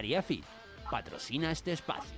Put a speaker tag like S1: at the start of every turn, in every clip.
S1: Área Fit patrocina este espacio.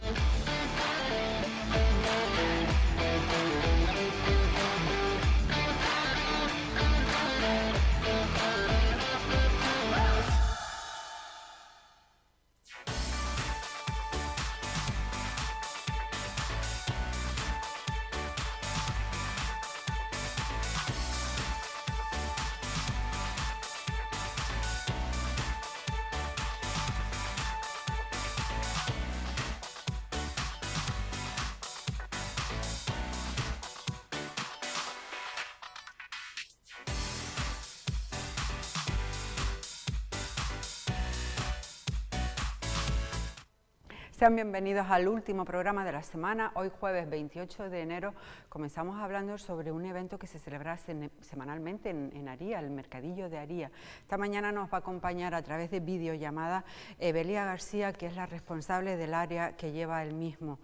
S2: Sean bienvenidos al último programa de la semana. Hoy jueves 28 de enero comenzamos hablando sobre un evento que se celebra semanalmente en Aría, el Mercadillo de Aría. Esta mañana nos va a acompañar a través de videollamada Evelia García, que es la responsable del área que lleva el mismo.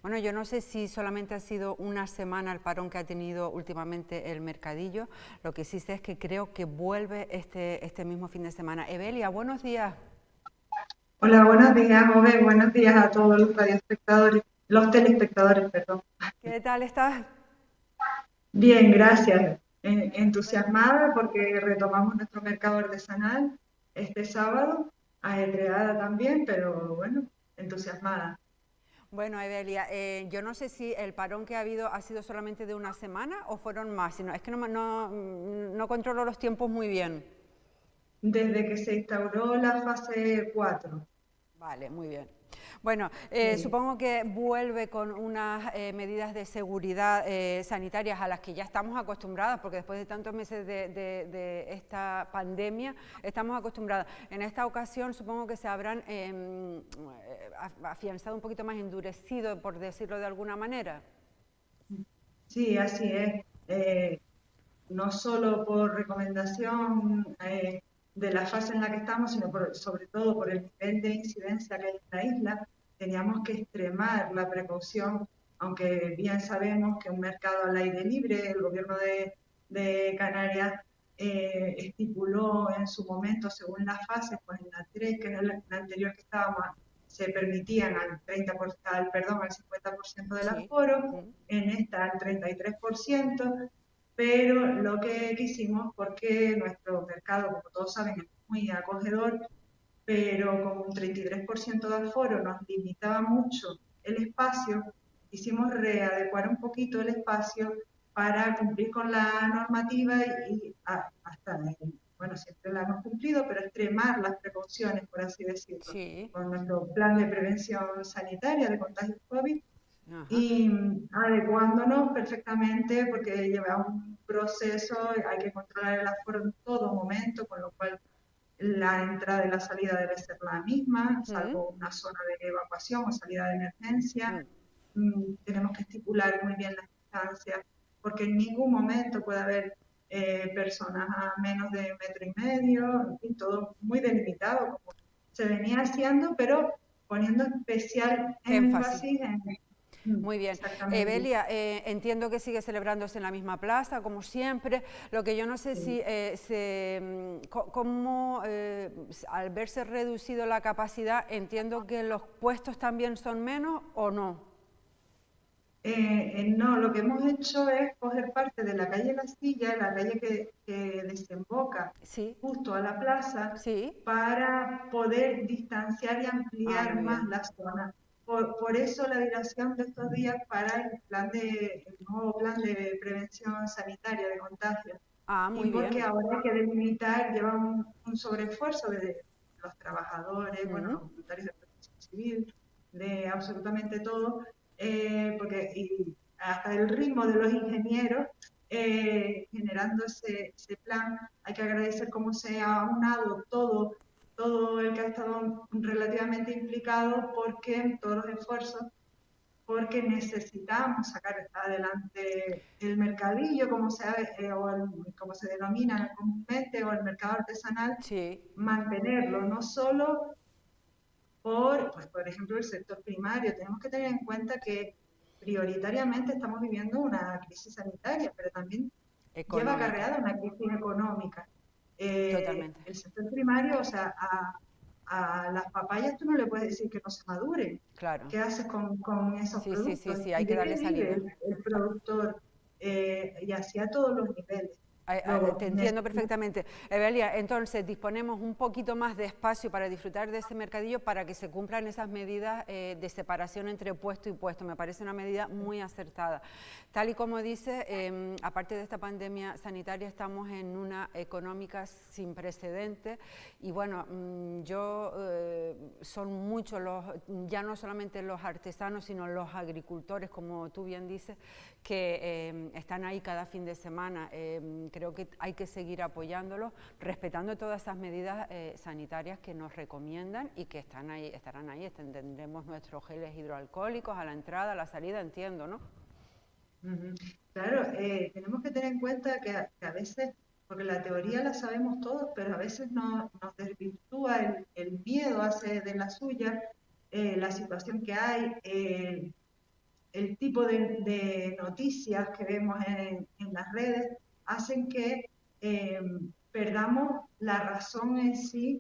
S2: Bueno, yo no sé si solamente ha sido una semana el parón que ha tenido últimamente el Mercadillo, lo que sí sé es que creo que vuelve este mismo fin de semana. Evelia, buenos días.
S3: Hola, buenos días, Ove. Buenos días a todos los radioespectadores, los telespectadores, perdón.
S2: ¿Qué tal estás?
S3: Bien, gracias. Entusiasmada porque retomamos nuestro mercado artesanal este sábado, ajetreada también, pero bueno, entusiasmada.
S2: Bueno, Evelia, yo no sé si el parón que ha habido ha sido solamente de una semana o fueron más, sino es que no controlo los tiempos muy bien.
S3: Desde que se instauró la fase 4.
S2: Vale, muy bien. Bueno,
S3: Sí.
S2: supongo que vuelve con unas medidas de seguridad sanitarias a las que ya estamos acostumbradas, porque después de tantos meses de esta pandemia estamos acostumbradas. En esta ocasión supongo que se habrán afianzado un poquito más, endurecido, por decirlo de alguna manera.
S3: Sí, así es. No solo por recomendación de la fase en la que estamos, sino sobre todo por el nivel de incidencia que hay en la isla, teníamos que extremar la precaución, aunque bien sabemos que un mercado al aire libre, el gobierno de Canarias estipuló en su momento, según las fases, pues en la 3, que es la anterior que estábamos, se permitían al 50% del
S2: Sí.
S3: aforo, en esta al 33%, pero lo que quisimos, porque nuestro mercado, como todos saben, es muy acogedor, pero con un 33% de aforo nos limitaba mucho el espacio, quisimos readecuar un poquito el espacio para cumplir con la normativa y hasta, bueno, siempre la hemos cumplido, pero extremar las precauciones, por así decirlo,
S2: Sí.
S3: con nuestro plan de prevención sanitaria de contagios COVID
S2: Ajá.
S3: y adecuándonos perfectamente porque lleva un proceso, hay que controlar el aforo en todo momento, con lo cual la entrada y la salida debe ser la misma, salvo una zona de evacuación o salida de emergencia. Tenemos que estipular muy bien las distancias, porque en ningún momento puede haber personas a menos de 1,5 metros, en fin, todo muy delimitado, como se venía haciendo, pero poniendo especial
S2: Énfasis.
S3: énfasis en...
S2: Muy bien.
S3: Exactamente.
S2: Evelia, entiendo que sigue celebrándose en la misma plaza, como siempre. Lo que yo no sé si, cómo, al verse reducido la capacidad, entiendo que los puestos también son menos o no.
S3: No, lo que hemos hecho es coger parte de la calle La Silla, la calle que desemboca
S2: Sí,
S3: justo a la plaza,
S2: sí.
S3: para poder distanciar y
S2: Ah,
S3: ampliar
S2: muy
S3: más
S2: bien.
S3: la zona. Por eso la dilación de estos días para el nuevo plan de prevención sanitaria de contagios.
S2: Ah,
S3: Y
S2: muy
S3: porque
S2: bien.
S3: ahora hay que delimitar, lleva un sobreesfuerzo de los trabajadores, bueno,
S2: Mm.
S3: los voluntarios de protección civil, de absolutamente todo, porque y hasta el ritmo de los ingenieros generando ese plan. Hay que agradecer cómo se ha aunado todo el que ha estado relativamente implicado, porque todos los esfuerzos, porque necesitamos sacar adelante el mercadillo, como se denomina comúnmente, o el mercado artesanal,
S2: Sí.
S3: mantenerlo, no solo pues, por ejemplo, el sector primario. Tenemos que tener en cuenta que prioritariamente estamos viviendo una crisis sanitaria, pero también lleva
S2: Económica.
S3: acarreada una crisis económica.
S2: Totalmente.
S3: El sector primario, o sea, a las papayas tú no le puedes decir que no se maduren.
S2: Claro.
S3: ¿Qué haces con esos
S2: Sí, sí, sí,
S3: productos?
S2: sí,
S3: ¿Y
S2: hay que
S3: de qué
S2: darle
S3: vive
S2: salida.
S3: el productor? Y así a todos los niveles.
S2: Te entiendo perfectamente. Evelia, entonces disponemos un poquito más de espacio para disfrutar de ese mercadillo para que se cumplan esas medidas de separación entre puesto y puesto. Me parece una medida muy acertada. Tal y como dice, aparte de esta pandemia sanitaria, estamos en una económica sin precedentes y bueno, son muchos ya no solamente los artesanos, sino los agricultores, como tú bien dices, que están ahí cada fin de semana. Creo que hay que seguir apoyándolos, respetando todas esas medidas sanitarias que nos recomiendan y que estarán ahí. Tendremos nuestros geles hidroalcohólicos a la entrada, a la salida, entiendo, ¿no?
S3: Claro, tenemos que tener en cuenta que a veces, porque la teoría la sabemos todos, pero a veces nos desvirtúa el miedo, hace de la suya, la situación que hay, el tipo de noticias que vemos en las redes, hacen que eh, perdamos la razón en sí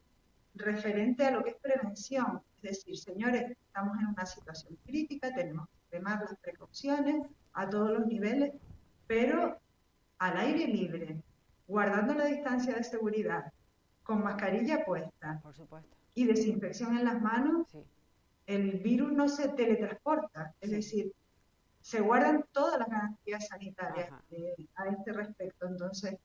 S3: referente a lo que es prevención. Es decir, señores, estamos en una situación crítica, tenemos que extremar las precauciones a todos los niveles, pero al aire libre, guardando la distancia de seguridad, con mascarilla puesta
S2: Por supuesto.
S3: y desinfección en las manos,
S2: Sí,
S3: el virus no se teletransporta. Es
S2: sí.
S3: decir, se guardan todas las garantías sanitarias
S2: Ajá.
S3: a este respecto. Entonces,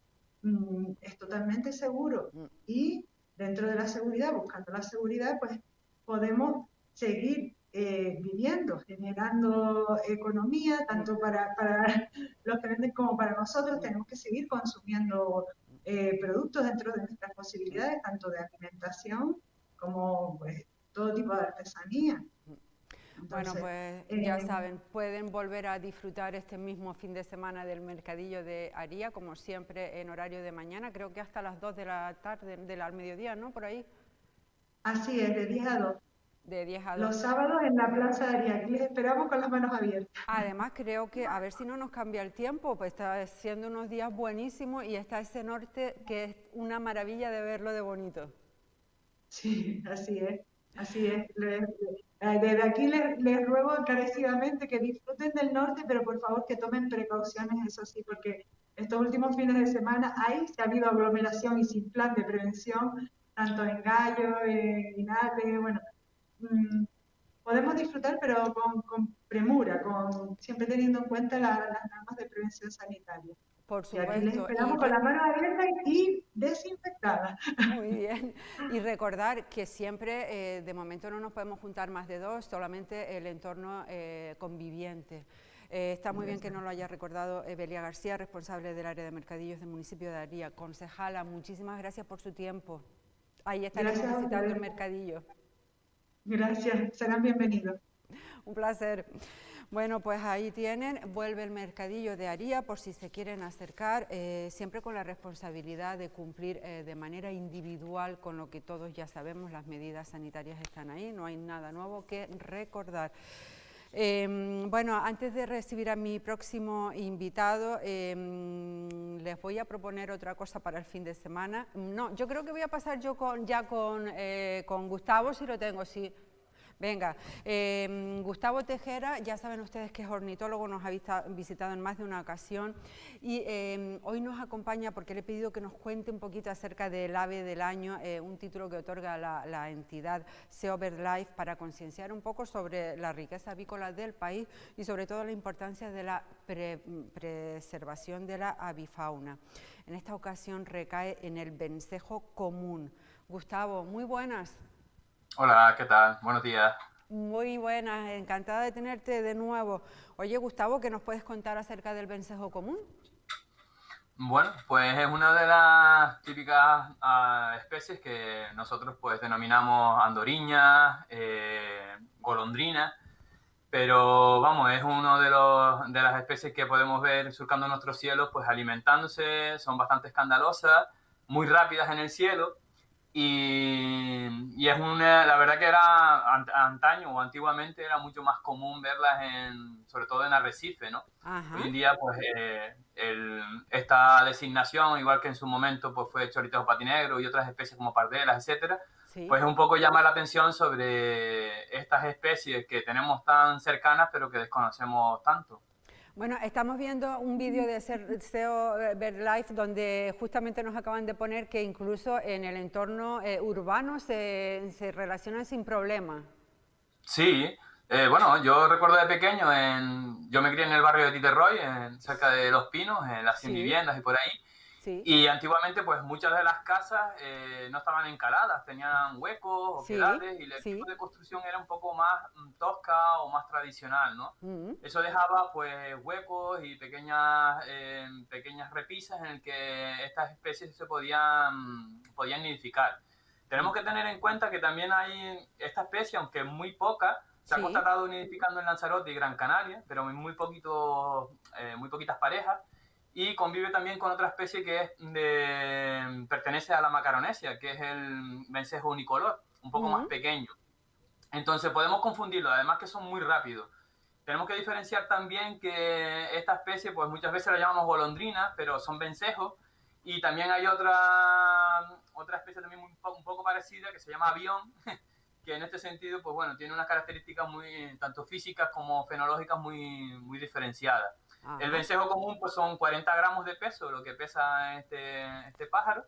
S3: es totalmente seguro.
S2: Mm.
S3: Y dentro de la seguridad, buscando la seguridad, pues podemos seguir viviendo, generando economía, tanto para los que venden como para nosotros. Tenemos que seguir consumiendo productos dentro de nuestras posibilidades, tanto de alimentación como pues, todo tipo de artesanía.
S2: Bueno,
S3: Entonces,
S2: pues ya saben, pueden volver a disfrutar este mismo fin de semana del mercadillo de Aría, como siempre en horario de mañana, creo que hasta las 2 de la tarde, al mediodía, ¿no? Por ahí,
S3: así es, de 10 a 2.
S2: de 10 a 2.
S3: Los sábados en la Plaza de Arica. Les esperamos con las manos abiertas.
S2: Además, creo que, a ver si no nos cambia el tiempo, pues está siendo unos días buenísimos y está ese norte que es una maravilla de verlo de bonito.
S3: Sí, así es. Así es. Desde aquí les ruego encarecidamente que disfruten del norte, pero por favor que tomen precauciones, eso sí, porque estos últimos fines de semana se ha habido aglomeración y sin plan de prevención, tanto en Gallo, en Linares, bueno, mm, podemos disfrutar, pero con premura, siempre teniendo en cuenta las normas de prevención sanitaria.
S2: Por
S3: Y aquí les
S2: supuesto,
S3: esperamos con las manos abiertas y desinfectadas.
S2: muy bien. Y recordar que siempre, de momento no nos podemos juntar más de dos, solamente el entorno conviviente. Está muy bien que nos lo haya recordado Evelia García, responsable del área de mercadillos del municipio de Aría. Concejala, muchísimas gracias por su tiempo. Ahí estaremos
S3: Gracias a
S2: visitando el
S3: ustedes.
S2: mercadillo.
S3: Gracias, serán bienvenidos.
S2: Un placer. Bueno, pues ahí tienen, vuelve el mercadillo de Aría por si se quieren acercar, siempre con la responsabilidad de cumplir de manera individual con lo que todos ya sabemos, las medidas sanitarias están ahí, no hay nada nuevo que recordar. Bueno, antes de recibir a mi próximo invitado, les voy a proponer otra cosa para el fin de semana. No, yo creo que voy a pasar yo con Gustavo, si lo tengo, sí. Venga, Gustavo Tejera, ya saben ustedes que es ornitólogo, nos ha visitado en más de una ocasión y hoy nos acompaña porque le he pedido que nos cuente un poquito acerca del ave del año, un título que otorga la entidad Sea BirdLife para concienciar un poco sobre la riqueza avícola del país y sobre todo la importancia de la preservación de la avifauna. En esta ocasión recae en el vencejo común. Gustavo, muy buenas.
S4: Hola, ¿qué tal? Buenos días.
S2: Muy buenas, encantada de tenerte de nuevo. Oye, Gustavo, ¿qué nos puedes contar acerca del vencejo común?
S4: Bueno, pues es una de las típicas especies que nosotros pues denominamos andoriña, golondrina, pero vamos, es uno de las especies que podemos ver surcando nuestros cielos, pues alimentándose, son bastante escandalosas, muy rápidas en el cielo y es la verdad que era antaño o antiguamente era mucho más común verlas sobre todo en arrecife, ¿no?
S2: Ajá.
S4: Hoy en día, pues, esta designación, igual que en su momento pues fue chorlitejo patinegro y otras especies como pardelas, etcétera,
S2: Sí.
S4: pues un poco llama la atención sobre estas especies que tenemos tan cercanas pero que desconocemos tanto.
S2: Bueno, estamos viendo un vídeo de SEO Birdlife donde justamente nos acaban de poner que incluso en el entorno urbano se relacionan sin problema.
S4: Sí, bueno, yo recuerdo de pequeño, yo me crié en el barrio de Titerroy, cerca de Los Pinos, en las 100
S2: Sí.
S4: viviendas y por ahí.
S2: Sí.
S4: Y antiguamente, pues muchas de las casas no estaban encaladas, tenían huecos,
S2: Sí,
S4: oquedades, y el
S2: sí.
S4: tipo de construcción era un poco más tosca o más tradicional, ¿no? Eso dejaba, pues, huecos y pequeñas repisas en el que estas especies se podían nidificar. Tenemos que tener en cuenta que también hay esta especie, aunque muy poca, se ha
S2: Sí.
S4: constatado nidificando en Lanzarote y Gran Canaria, pero en muy poquitas parejas, y convive también con otra especie que pertenece a la Macaronesia, que es el vencejo unicolor, un poco más pequeño. Entonces podemos confundirlo, además que son muy rápidos. Tenemos que diferenciar también que esta especie, pues muchas veces la llamamos golondrina, pero son vencejos, y también hay otra especie también un poco parecida que se llama avión, que en este sentido, pues bueno, tiene unas características tanto físicas como fenológicas muy diferenciadas.
S2: Ajá.
S4: El vencejo común, pues son 40 gramos de peso, lo que pesa este pájaro.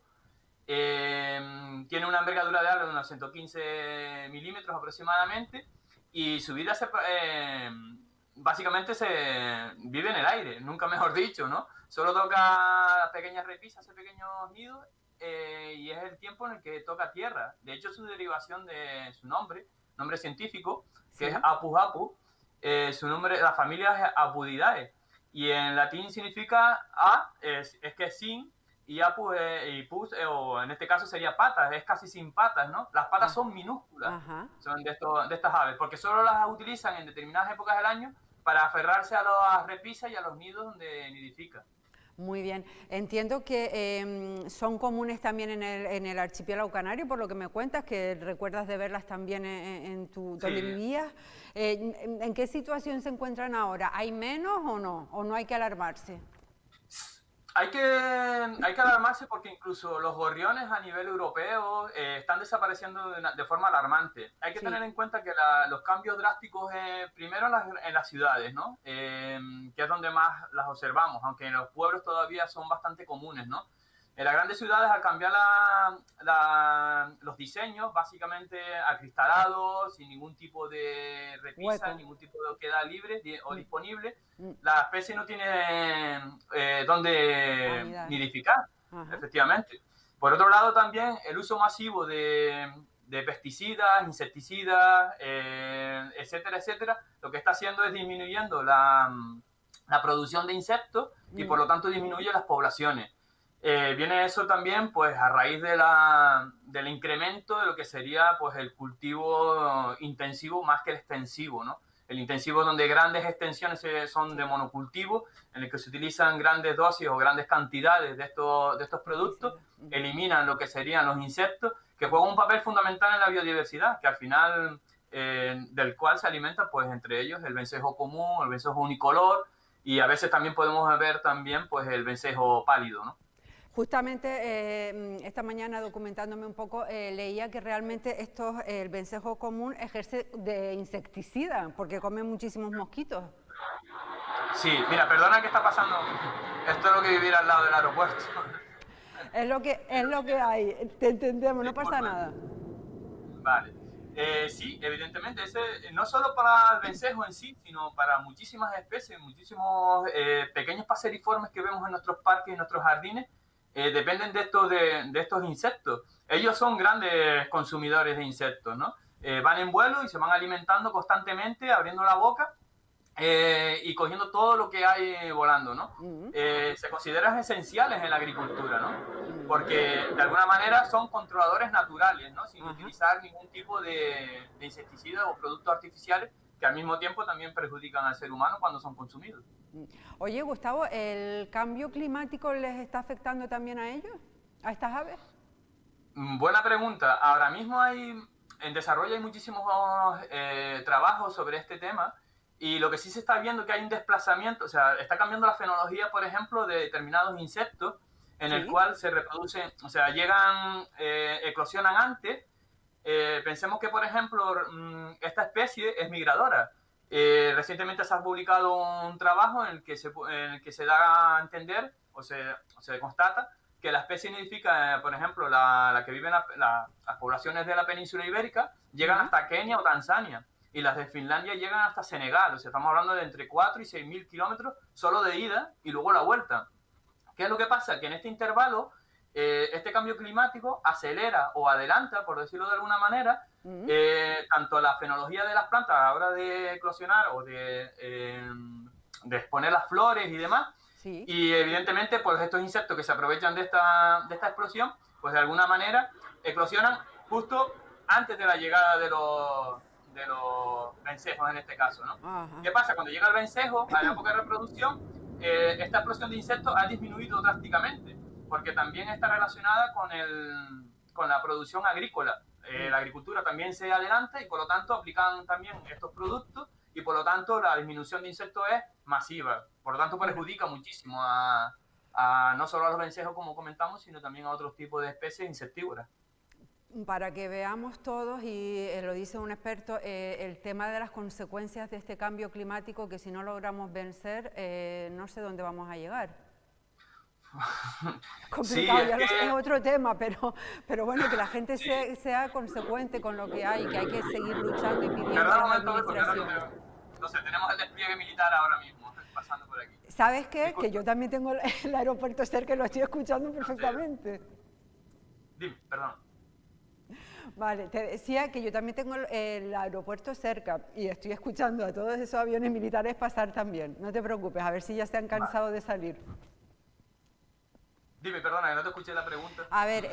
S4: Tiene una envergadura de ala de unos 115 milímetros aproximadamente, y su vida básicamente se vive en el aire, nunca mejor dicho, ¿no? Solo toca pequeñas repisas, hace pequeños nidos, y es el tiempo en el que toca tierra. De hecho, su derivación de su nombre científico, que es Apus apus, la familia es Apudidae, y en latín significa es que es sin, y apus y pus, o en este caso sería patas, es casi sin patas, ¿no? Las patas son minúsculas, son de estas aves, porque solo las utilizan en determinadas épocas del año para aferrarse a las repisas y a los nidos donde nidifican.
S2: Muy bien. Entiendo que son comunes también en el archipiélago canario, por lo que me cuentas, que recuerdas de verlas también donde vivías. ¿En qué situación se encuentran ahora? ¿Hay menos o no? ¿O no hay que alarmarse?
S4: Hay que alarmarse porque incluso los gorriones a nivel europeo están desapareciendo de forma alarmante. Hay que tener en cuenta que los cambios drásticos, primero en las ciudades, ¿no? Que es donde más las observamos, aunque en los pueblos todavía son bastante comunes, ¿no? En las grandes ciudades, al cambiar los diseños, básicamente acristalados, sin ningún tipo de repisa, ningún tipo de oquedad libre o disponible, la especie no tiene dónde nidificar, efectivamente. Por otro lado, también el uso masivo de pesticidas, insecticidas, etcétera, etcétera, lo que está haciendo es disminuyendo la producción de insectos y por lo tanto disminuye las poblaciones. Viene eso también pues a raíz del incremento de lo que sería pues el cultivo intensivo más que el extensivo, ¿no? El intensivo, donde grandes extensiones son de monocultivo, en el que se utilizan grandes dosis o grandes cantidades de estos productos, eliminan lo que serían los insectos, que juegan un papel fundamental en la biodiversidad, que al final del cual se alimenta, pues entre ellos el vencejo común, el vencejo unicolor, y a veces también podemos ver también pues el vencejo pálido, ¿no?
S2: Justamente esta mañana, documentándome un poco, leía que realmente el vencejo común ejerce de insecticida, porque come muchísimos mosquitos.
S4: Sí, mira, perdona que está pasando. Esto es lo que vivir al lado del aeropuerto.
S2: Es lo que hay, te entendemos, no pasa nada.
S4: Vale. Sí, evidentemente, no solo para el vencejo en sí, sino para muchísimas especies, muchísimos pequeños paseriformes que vemos en nuestros parques y en nuestros jardines, dependen de estos insectos. Ellos son grandes consumidores de insectos, ¿no? Van en vuelo y se van alimentando constantemente, abriendo la boca y cogiendo todo lo que hay volando, ¿no? Se consideran esenciales en la agricultura, ¿no? Porque de alguna manera son controladores naturales, ¿no? Sin utilizar ningún tipo de insecticida o productos artificiales que al mismo tiempo también perjudican al ser humano cuando son consumidos.
S2: Oye, Gustavo, ¿el cambio climático les está afectando también a ellos, a estas aves?
S4: Buena pregunta. Ahora mismo en desarrollo hay muchísimos trabajos sobre este tema y lo que sí se está viendo es que hay un desplazamiento, o sea, está cambiando la fenología, por ejemplo, de determinados insectos en el
S2: Sí.
S4: cual se reproducen, o sea, eclosionan antes. Pensemos que, por ejemplo, esta especie es migradora. Recientemente se ha publicado un trabajo en el que se da a entender o se constata que la especie nidifica, por ejemplo, la que vive en las poblaciones de la península ibérica, llegan
S2: Ujú.
S4: hasta Kenia o Tanzania. Y las de Finlandia llegan hasta Senegal. O sea, estamos hablando de entre 4 y 6.000 kilómetros solo de ida y luego la vuelta. ¿Qué es lo que pasa? Que en este intervalo, este cambio climático acelera o adelanta, por decirlo de alguna manera,
S2: Ujú.
S4: tanto la fenología de las plantas a la hora de eclosionar o de exponer las flores y demás.
S2: Sí.
S4: Y evidentemente, pues estos insectos que se aprovechan de esta explosión, pues de alguna manera eclosionan justo antes de la llegada de los vencejos en este caso, ¿no?
S2: Ajá.
S4: ¿Qué pasa? Cuando llega el vencejo, a la época de reproducción, esta explosión de insectos ha disminuido drásticamente, porque también está relacionada con la producción agrícola.
S2: Mm.
S4: La agricultura también se adelanta y por lo tanto aplican también estos productos y por lo tanto la disminución de insectos es masiva. Por lo tanto
S2: Bueno,
S4: perjudica muchísimo no solo a los vencejos como comentamos, sino también a otros tipos de especies insectívoras.
S2: para que veamos todos, y lo dice un experto, el tema de las consecuencias de este cambio climático, que si no logramos vencer, no sé dónde vamos a llegar.
S4: Sí,
S2: Complicado,
S4: es
S2: ya lo sé, es
S4: que
S2: otro tema, pero bueno, que la gente
S4: sí.
S2: sea consecuente con lo que hay que seguir luchando y pidiendo a
S4: Perdón un
S2: las
S4: momento, porque ahora
S2: administraciones.
S4: no sé, tenemos el despliegue militar ahora mismo pasando por aquí.
S2: ¿Sabes qué? Que
S4: Disculpa,
S2: yo también tengo el aeropuerto cerca y lo estoy escuchando
S4: no sé,
S2: perfectamente.
S4: dime, perdón.
S2: Vale, te decía que yo también tengo el aeropuerto cerca y estoy escuchando a todos esos aviones militares pasar también. No te preocupes, a ver si ya se han
S4: Vale.
S2: cansado de salir.
S4: Dime, perdona, que no te escuché la pregunta.
S2: A ver,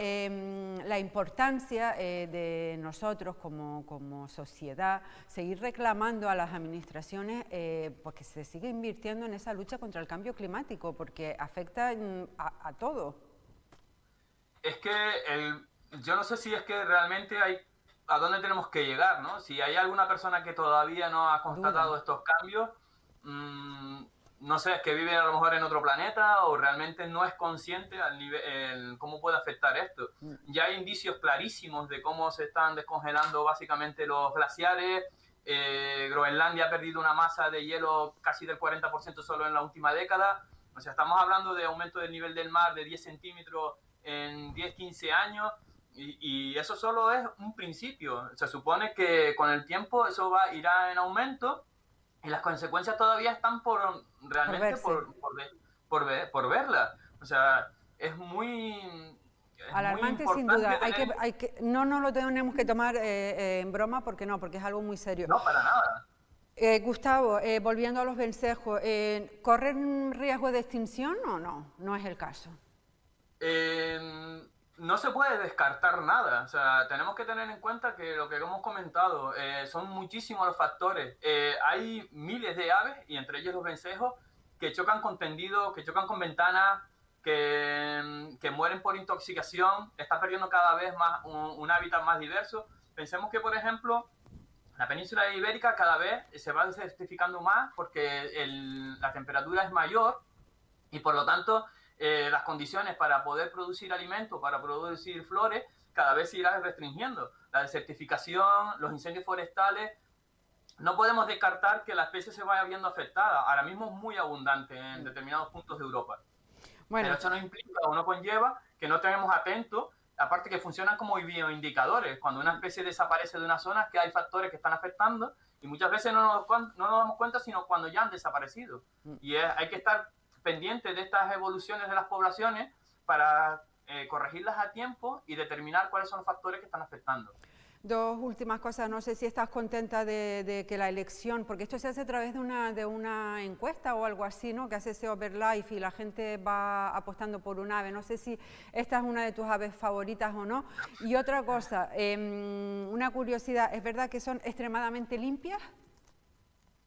S2: la importancia de nosotros como sociedad, seguir reclamando a las administraciones pues que se siga invirtiendo en esa lucha contra el cambio climático, porque afecta a todo.
S4: Es que yo no sé si es que realmente a dónde tenemos que llegar, ¿no? Si hay alguna persona que todavía no ha
S2: Duda.
S4: constatado estos cambios, no sé, es que vive a lo mejor en otro planeta o realmente no es consciente al nivel, cómo puede afectar esto. Ya hay indicios clarísimos de cómo se están descongelando básicamente los glaciares. Groenlandia ha perdido una masa de hielo casi del 40% solo en la última década. O sea, estamos hablando de aumento del nivel del mar de 10 centímetros en 10, 15 años y eso solo es un principio. Se supone que con el tiempo eso irá en aumento y las consecuencias todavía están
S2: Por
S4: realmente
S2: verse.
S4: por verlas. O sea, es muy
S2: Alarmante sin duda.
S4: importante tener...
S2: No nos lo tenemos que tomar en broma porque no, porque es algo muy serio.
S4: No, para nada.
S2: Gustavo, volviendo a los vencejos, ¿corren riesgo de extinción o no? No es el caso.
S4: No se puede descartar nada. O sea, tenemos que tener en cuenta que lo que hemos comentado son muchísimos los factores. Hay miles de aves, y entre ellos los vencejos, que chocan con tendidos, que chocan con ventanas, que mueren por intoxicación, están perdiendo cada vez más un hábitat más diverso. Pensemos que, por ejemplo, la península ibérica cada vez se va desertificando más porque la temperatura es mayor y por lo tanto las condiciones para poder producir alimentos, para producir flores, cada vez se irán restringiendo. La desertificación, los incendios forestales, no podemos descartar que la especie se vaya viendo afectada. Ahora mismo es muy abundante en determinados puntos de Europa. Pero
S2: Bueno,
S4: esto no implica o no conlleva que no estemos atentos, aparte que funcionan como bioindicadores. Cuando una especie desaparece de una zona, que hay factores que están afectando y muchas veces no nos damos cuenta sino cuando ya han desaparecido. Y hay que estar pendientes de estas evoluciones de las poblaciones para corregirlas a tiempo y determinar cuáles son los factores que están afectando.
S2: dos últimas cosas. No sé si estás contenta de que la elección, porque esto se hace a través de una encuesta o algo así, ¿no? Que hace ese Overlife y la gente va apostando por un ave. No sé si esta es una de tus aves favoritas o no. Y otra cosa, una curiosidad, ¿es verdad que son extremadamente limpias?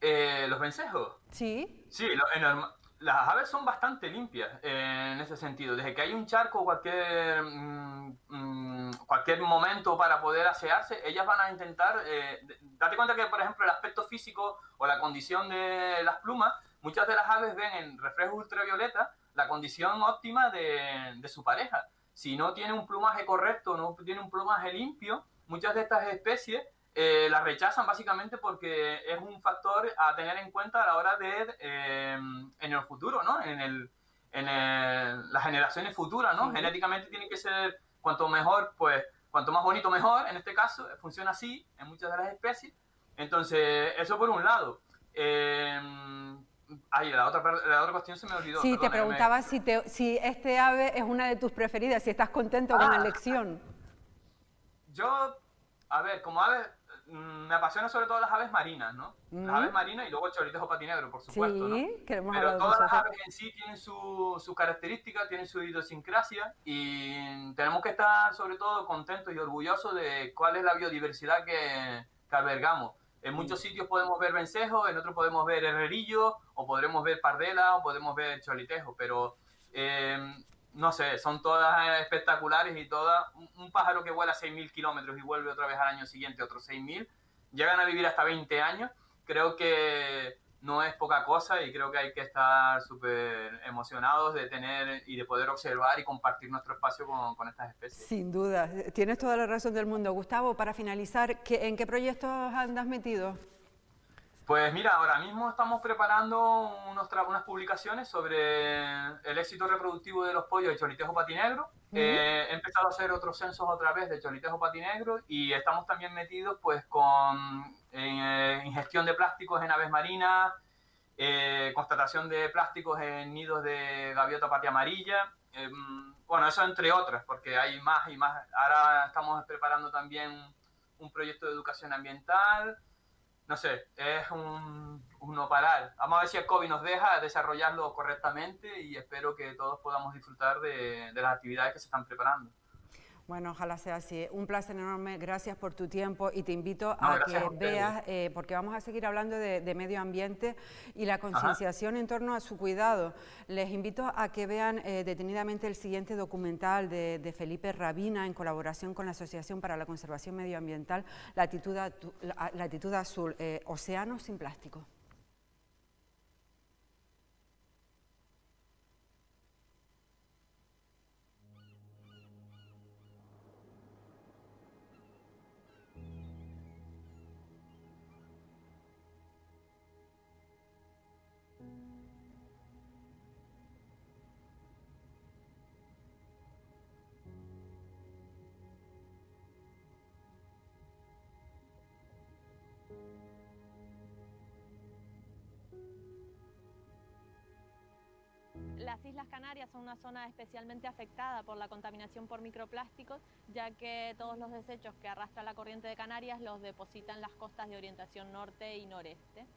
S4: ¿Los vencejos?
S2: Sí.
S4: Sí, las aves son bastante limpias en ese sentido. Desde que hay un charco, cualquier momento para poder asearse, ellas van a intentar... date cuenta que, por ejemplo, el aspecto físico o la condición de las plumas, muchas de las aves ven en reflejos ultravioleta la condición óptima de su pareja. Si no tiene un plumaje correcto, no tiene un plumaje limpio, muchas de estas especies las rechazan básicamente porque es un factor a tener en cuenta a la hora de, en el futuro, ¿no? Las generaciones futuras, ¿no?
S2: Sí.
S4: Genéticamente tiene que ser cuanto mejor, pues, cuanto más bonito mejor, en este caso, funciona así en muchas de las especies. Entonces, eso por un lado. La otra cuestión se me olvidó.
S2: Sí, te
S4: perdóname.
S2: preguntaba si este ave es una de tus preferidas, si estás contento con la elección.
S4: Yo, a ver, como ave, me apasiona sobre todo las aves marinas, ¿no? Las aves marinas y luego el chorlitejo patinegro, por supuesto, ¿no?
S2: Sí, que hemos
S4: Pero
S2: hablado
S4: todas
S2: mucho
S4: las
S2: de
S4: aves en sí tienen sus características, tienen su idiosincrasia y tenemos que estar sobre todo contentos y orgullosos de cuál es la biodiversidad que albergamos. En muchos sitios podemos ver vencejos, en otros podemos ver herrerillo, o podremos ver pardela, o podemos ver cholitejo, pero no sé, son todas espectaculares y todas. Un pájaro que vuela 6.000 kilómetros y vuelve otra vez al año siguiente otros 6.000, llegan a vivir hasta 20 años. Creo que no es poca cosa y creo que hay que estar súper emocionados de tener y de poder observar y compartir nuestro espacio con estas especies.
S2: Sin duda, tienes toda la razón del mundo. Gustavo, para finalizar, ¿en qué proyectos andas metido?
S4: Pues mira, ahora mismo estamos preparando unas publicaciones sobre el éxito reproductivo de los pollos de cholitejo patinegro. He empezado a hacer otros censos otra vez de cholitejo patinegro y estamos también metidos pues con ingestión de plásticos en aves marinas, constatación de plásticos en nidos de gaviota patia amarilla. Bueno, eso entre otras, porque hay más y más. Ahora estamos preparando también un proyecto de educación ambiental. No sé, es un no parar. Vamos a ver si el COVID nos deja desarrollarlo correctamente y espero que todos podamos disfrutar de las actividades que se están preparando.
S2: Bueno, ojalá sea así. Un placer enorme, gracias por tu tiempo y te invito
S4: No,
S2: a
S4: gracias
S2: que
S4: a ustedes.
S2: veas, porque vamos a seguir hablando de medio ambiente y la concienciación en torno a su cuidado. Les invito a que vean detenidamente el siguiente documental de Felipe Rabina en colaboración con la Asociación para la Conservación Medioambiental, Latitud Azul, Océanos sin plástico.
S5: Las Islas Canarias son una zona especialmente afectada por la contaminación por microplásticos, ya que todos los desechos que arrastra la corriente de Canarias los deposita en las costas de orientación norte y noreste.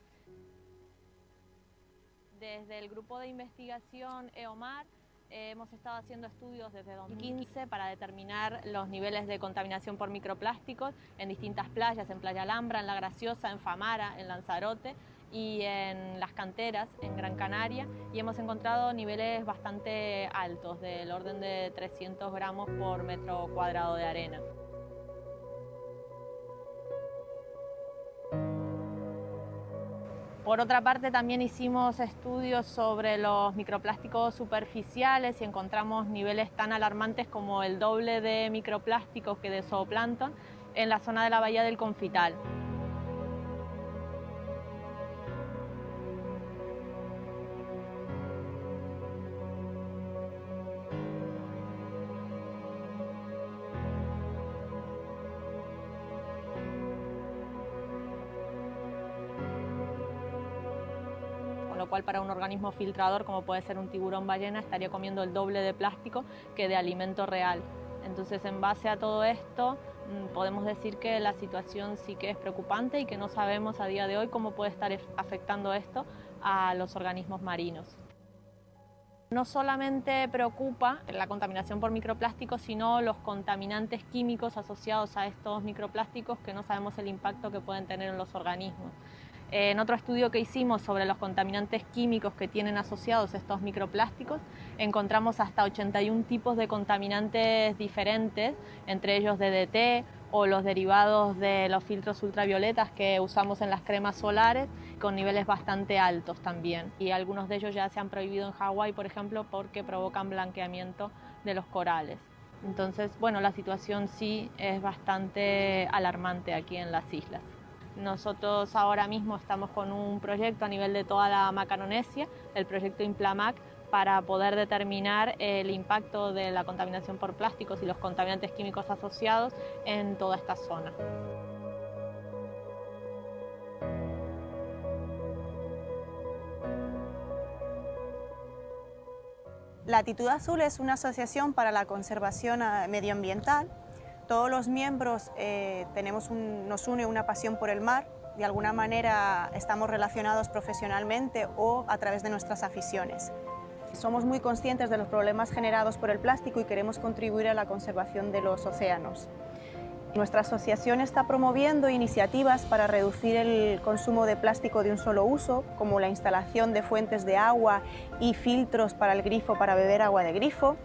S5: Desde el grupo de investigación EOMAR hemos estado haciendo estudios desde 2015 para determinar los niveles de contaminación por microplásticos en distintas playas, en Playa Alhambra, en La Graciosa, en Famara, en Lanzarote y en las canteras en Gran Canaria, y hemos encontrado niveles bastante altos, del orden de 300 gramos por metro cuadrado de arena. Por otra parte, también hicimos estudios sobre los microplásticos superficiales y encontramos niveles tan alarmantes como el doble de microplásticos que de zooplancton en la zona de la bahía del Confital. Con lo cual para un organismo filtrador como puede ser un tiburón ballena estaría comiendo el doble de plástico que de alimento real. Entonces, en base a todo esto podemos decir que la situación sí que es preocupante y que no sabemos a día de hoy cómo puede estar afectando esto a los organismos marinos. No solamente preocupa la contaminación por microplásticos, sino los contaminantes químicos asociados a estos microplásticos que no sabemos el impacto que pueden tener en los organismos. En otro estudio que hicimos sobre los contaminantes químicos que tienen asociados estos microplásticos, encontramos hasta 81 tipos de contaminantes diferentes, entre ellos DDT o los derivados de los filtros ultravioletas que usamos en las cremas solares, con niveles bastante altos también. Y algunos de ellos ya se han prohibido en Hawái, por ejemplo, porque provocan blanqueamiento de los corales. Entonces, bueno, la situación sí es bastante alarmante aquí en las islas. Nosotros ahora mismo estamos con un proyecto a nivel de toda la Macaronesia, el proyecto Implamac, para poder determinar el impacto de la contaminación por plásticos y los contaminantes químicos asociados en toda esta zona.
S6: Latitud Azul es una asociación para la conservación medioambiental. Todos los miembros nos une una pasión por el mar. De alguna manera estamos relacionados profesionalmente o a través de nuestras aficiones. Somos muy conscientes de los problemas generados por el plástico y queremos contribuir a la conservación de los océanos. Nuestra asociación está promoviendo iniciativas para reducir el consumo de plástico de un solo uso, como la instalación de fuentes de agua y filtros para el grifo para beber agua de grifo,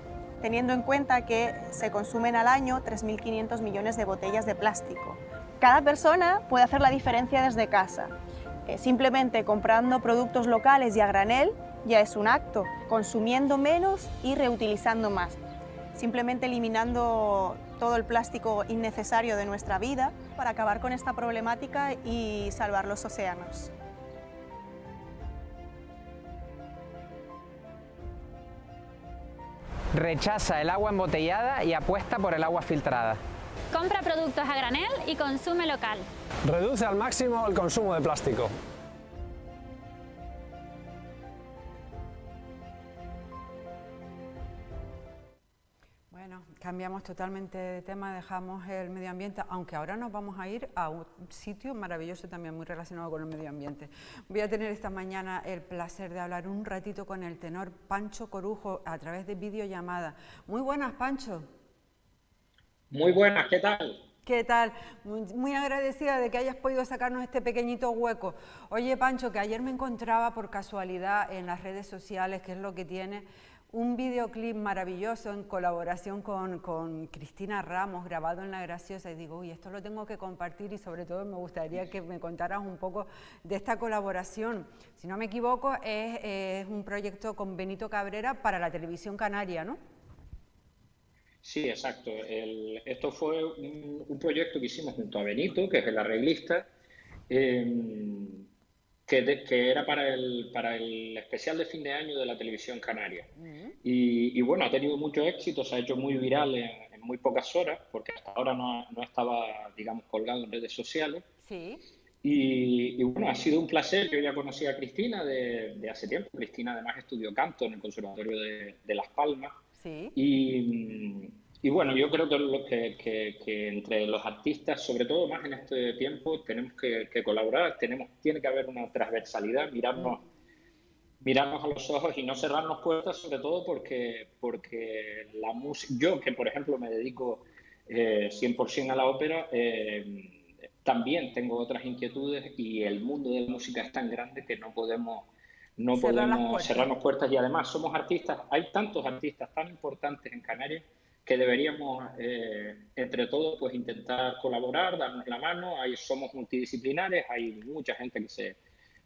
S6: teniendo en cuenta que se consumen al año 3.500 millones de botellas de plástico. Cada persona puede hacer la diferencia desde casa. Simplemente comprando productos locales y a granel ya es un acto, consumiendo menos y reutilizando más. Simplemente eliminando todo el plástico innecesario de nuestra vida para acabar con esta problemática y salvar los océanos.
S7: Rechaza el agua embotellada y apuesta por el agua filtrada.
S8: Compra productos a granel y consume local.
S9: Reduce al máximo el consumo de plástico.
S2: Bueno, cambiamos totalmente de tema, dejamos el medio ambiente, aunque ahora nos vamos a ir a un sitio maravilloso también muy relacionado con el medio ambiente. Voy a tener esta mañana el placer de hablar un ratito con el tenor Pancho Corujo a través de videollamada. Muy buenas, Pancho.
S10: Muy buenas, ¿qué tal?
S2: ¿Qué tal? Muy agradecida de que hayas podido sacarnos este pequeñito hueco. Oye, Pancho, que ayer me encontraba por casualidad en las redes sociales, que es lo que tiene, un videoclip maravilloso en colaboración con Cristina Ramos, grabado en La Graciosa, y digo, uy, esto lo tengo que compartir y sobre todo me gustaría que me contaras un poco de esta colaboración. Si no me equivoco, es un proyecto con Benito Cabrera para la televisión canaria, ¿no?
S10: Sí, exacto. Esto fue un proyecto que hicimos junto a Benito, que es el arreglista, que era para el especial de fin de año de la televisión canaria. Y bueno, ha tenido mucho éxito, se ha hecho muy viral en muy pocas horas, porque hasta ahora no estaba, digamos, colgado en redes sociales.
S2: Sí.
S10: Y bueno, ha sido un placer. Yo ya conocí a Cristina de hace tiempo. Cristina además estudió canto en el Conservatorio de Las Palmas.
S2: Sí.
S10: Y bueno, yo creo que entre los artistas, sobre todo más en este tiempo, tenemos que colaborar, tiene que haber una transversalidad, mirarnos a los ojos y no cerrarnos puertas, sobre todo porque la música, yo que por ejemplo me dedico 100% a la ópera, también tengo otras inquietudes y el mundo de la música es tan grande que no podemos cerrarnos puertas, y además somos artistas, hay tantos artistas tan importantes en Canarias que deberíamos entre todos pues intentar colaborar, darnos la mano. Somos multidisciplinares, hay mucha gente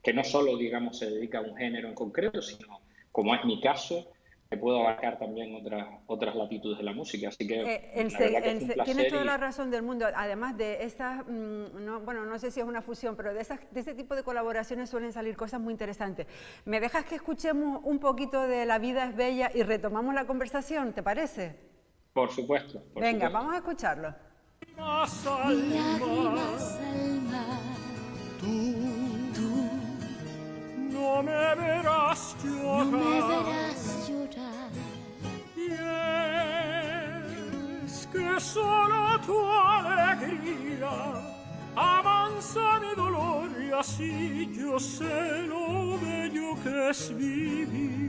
S10: que no solo, digamos, se dedica a un género en concreto, sino, como es mi caso, que puedo abarcar también otras latitudes de la música, así que la verdad que es un placer.
S2: Tienes toda la razón del mundo. Además de estas, no sé si es una fusión, pero de ese tipo de colaboraciones suelen salir cosas muy interesantes. ¿Me dejas que escuchemos un poquito de La vida es bella y retomamos la conversación? ¿Te parece?
S10: Por supuesto.
S2: Venga, vamos a escucharlo.
S11: Lágrimas al mar, tú no me verás llorar, y es que solo tu alegría amansa mi dolor, y así yo sé lo bello que es vivir.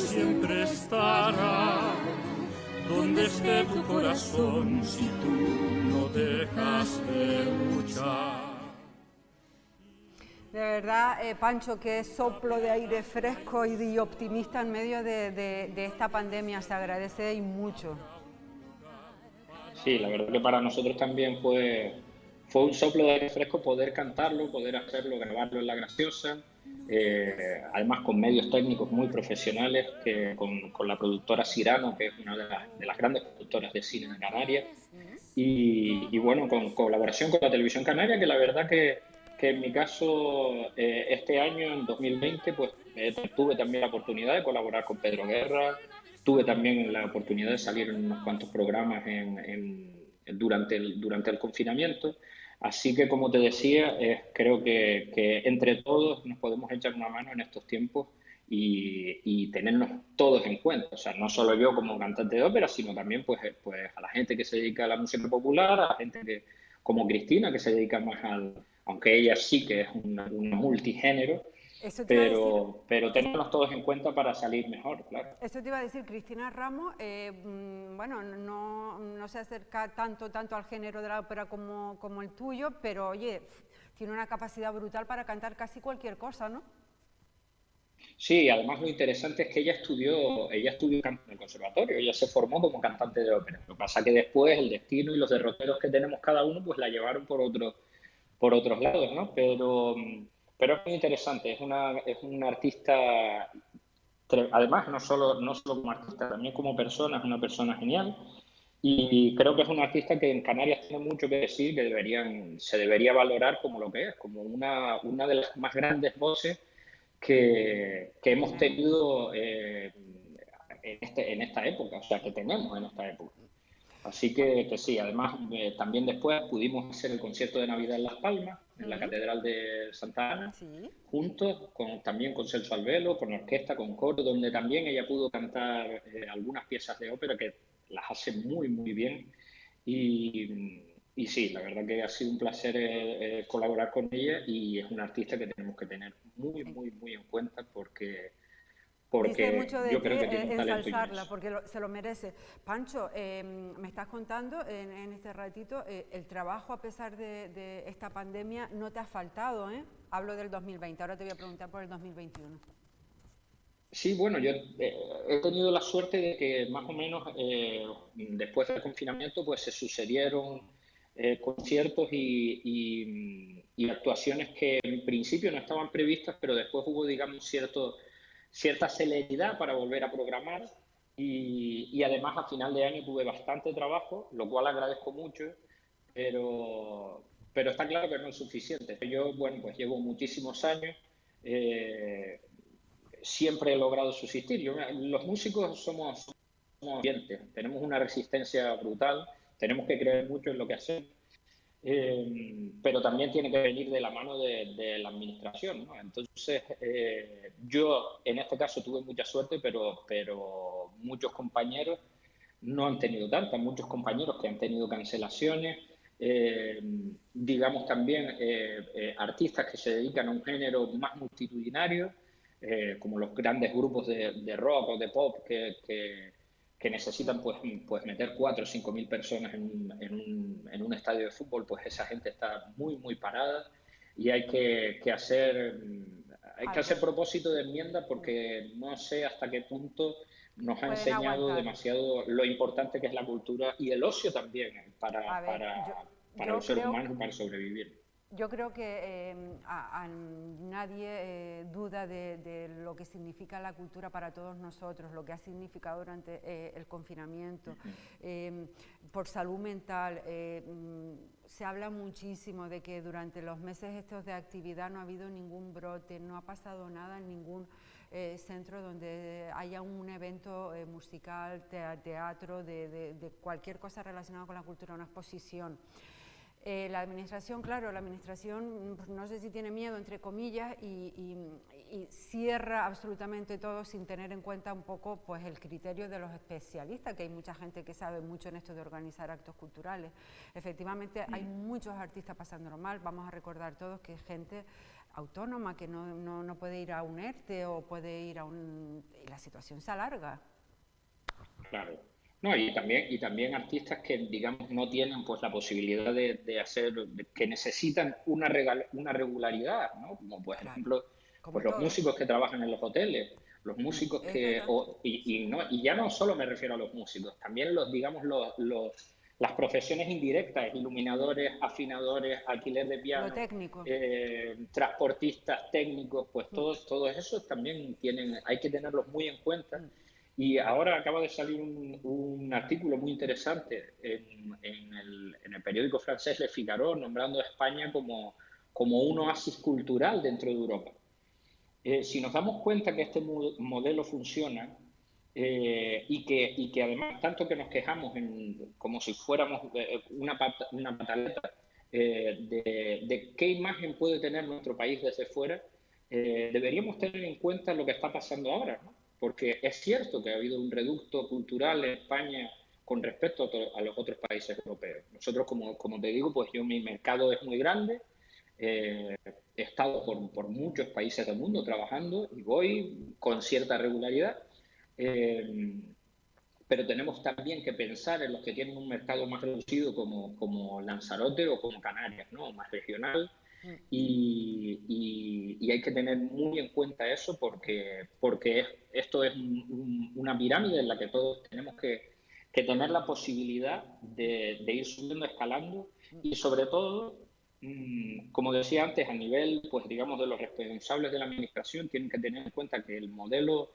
S11: siempre estará. Donde esté tu corazón si tú no dejas de luchar.
S2: De verdad, Pancho, qué soplo de aire fresco y optimista en medio de esta pandemia, se agradece y mucho.
S10: Sí, la verdad que para nosotros también fue un soplo de aire fresco poder cantarlo, poder hacerlo, grabarlo en La Graciosa, además con medios técnicos muy profesionales, con la productora Cirano, que es una de las grandes productoras de cine de Canarias, y bueno, con colaboración con la Televisión Canaria, que la verdad que en mi caso, este año, en 2020, pues tuve también la oportunidad de colaborar con Pedro Guerra, tuve también la oportunidad de salir en unos cuantos programas durante el confinamiento. Así que, como te decía, creo que entre todos nos podemos echar una mano en estos tiempos y tenernos todos en cuenta. O sea, no solo yo como cantante de ópera, sino también pues a la gente que se dedica a la música popular, a la gente como Cristina, que se dedica más aunque ella sí que es una multigénero, pero tenernos todos en cuenta para salir mejor, claro.
S2: Eso te iba a decir, Cristina Ramos, bueno, no se acerca tanto al género de la ópera como el tuyo, pero oye, tiene una capacidad brutal para cantar casi cualquier cosa, ¿no?
S10: Sí, además lo interesante es que ella estudió canto en el conservatorio, ella se formó como cantante de ópera. Lo que pasa es que después el destino y los derroteros que tenemos cada uno pues la llevaron por otros lados, ¿no? Pero es muy interesante, es una artista, además no solo como artista, también como persona, es una persona genial, y creo que es una artista que en Canarias tiene mucho que decir, que se debería valorar como lo que es, como una de las más grandes voces que hemos tenido en esta época, o sea, que tenemos en esta época. Así que sí, además también después pudimos hacer el concierto de Navidad en Las Palmas, en la Catedral de Santa Ana, juntos, también con Celso Albelo, con orquesta, con coro, donde también ella pudo cantar algunas piezas de ópera que las hace muy, muy bien. Y sí, la verdad que ha sido un placer colaborar con ella y es una artista que tenemos que tener muy, muy, muy en cuenta porque
S2: Dice mucho de
S10: yo
S2: ti,
S10: creo que tiene un talento
S2: ensalzarla,
S10: inmenso.
S2: porque se lo merece. Pancho, me estás contando en este ratito, el trabajo a pesar de esta pandemia no te ha faltado, ¿eh? Hablo del 2020, ahora te voy a preguntar por el 2021.
S10: Sí, bueno, yo he tenido la suerte de que más o menos después del confinamiento pues se sucedieron conciertos y actuaciones que en principio no estaban previstas, pero después hubo, digamos, cierta celeridad para volver a programar y además a final de año tuve bastante trabajo, lo cual agradezco mucho, pero está claro que no es suficiente. Yo, bueno, pues llevo muchísimos años, siempre he logrado subsistir. Los músicos somos valientes, tenemos una resistencia brutal, tenemos que creer mucho en lo que hacemos. Pero también tiene que venir de la mano de la administración, ¿no? Entonces, yo en este caso tuve mucha suerte, pero muchos compañeros no han tenido tanta, muchos compañeros que han tenido cancelaciones, digamos también artistas que se dedican a un género más multitudinario, como los grandes grupos de rock o de pop que necesitan pues meter 4 o 5 mil personas en un estadio de fútbol, pues esa gente está muy, muy parada y hay que hacer propósito de enmienda porque no sé hasta qué punto nos ha enseñado demasiado lo importante que es la cultura y el ocio también para los seres humanos y para sobrevivir.
S2: Yo creo que a nadie duda de lo que significa la cultura para todos nosotros, lo que ha significado durante el confinamiento, por salud mental. Se habla muchísimo de que durante los meses estos de actividad no ha habido ningún brote, no ha pasado nada en ningún centro donde haya un evento musical, teatro, de cualquier cosa relacionada con la cultura, una exposición. La administración, claro, la administración no sé si tiene miedo, entre comillas, y cierra absolutamente todo sin tener en cuenta un poco pues, el criterio de los especialistas, que hay mucha gente que sabe mucho en esto de organizar actos culturales. Efectivamente, hay muchos artistas pasándolo mal, vamos a recordar todos que gente autónoma, que no puede ir a un ERTE o puede ir a y la situación se alarga.
S10: Claro. No, y también artistas que, digamos, no tienen pues la posibilidad de hacer, que necesitan una regularidad, ¿no? Como por ejemplo, pues los músicos que trabajan en los hoteles, los músicos que, y ya no solo me refiero a los músicos, también las profesiones indirectas, iluminadores, afinadores, alquiler de piano, transportistas, técnicos, pues todos esos también hay que tenerlos muy en cuenta. Y ahora acaba de salir un artículo muy interesante en el periódico francés Le Figaro, nombrando a España como un oasis cultural dentro de Europa. Si nos damos cuenta que este modelo funciona y que además, tanto que nos quejamos como si fuéramos una pataleta de qué imagen puede tener nuestro país desde fuera, deberíamos tener en cuenta lo que está pasando ahora, ¿no? Porque es cierto que ha habido un reducto cultural en España con respecto a los otros países europeos. Nosotros, como te digo, pues mi mercado es muy grande, he estado por muchos países del mundo trabajando y voy con cierta regularidad, pero tenemos también que pensar en los que tienen un mercado más reducido como Lanzarote o como Canarias, ¿no? Más regional. Y hay que tener muy en cuenta eso porque esto es una pirámide en la que todos tenemos que tener la posibilidad de ir subiendo, escalando y sobre todo, como decía antes, a nivel, pues digamos, de los responsables de la administración tienen que tener en cuenta que el modelo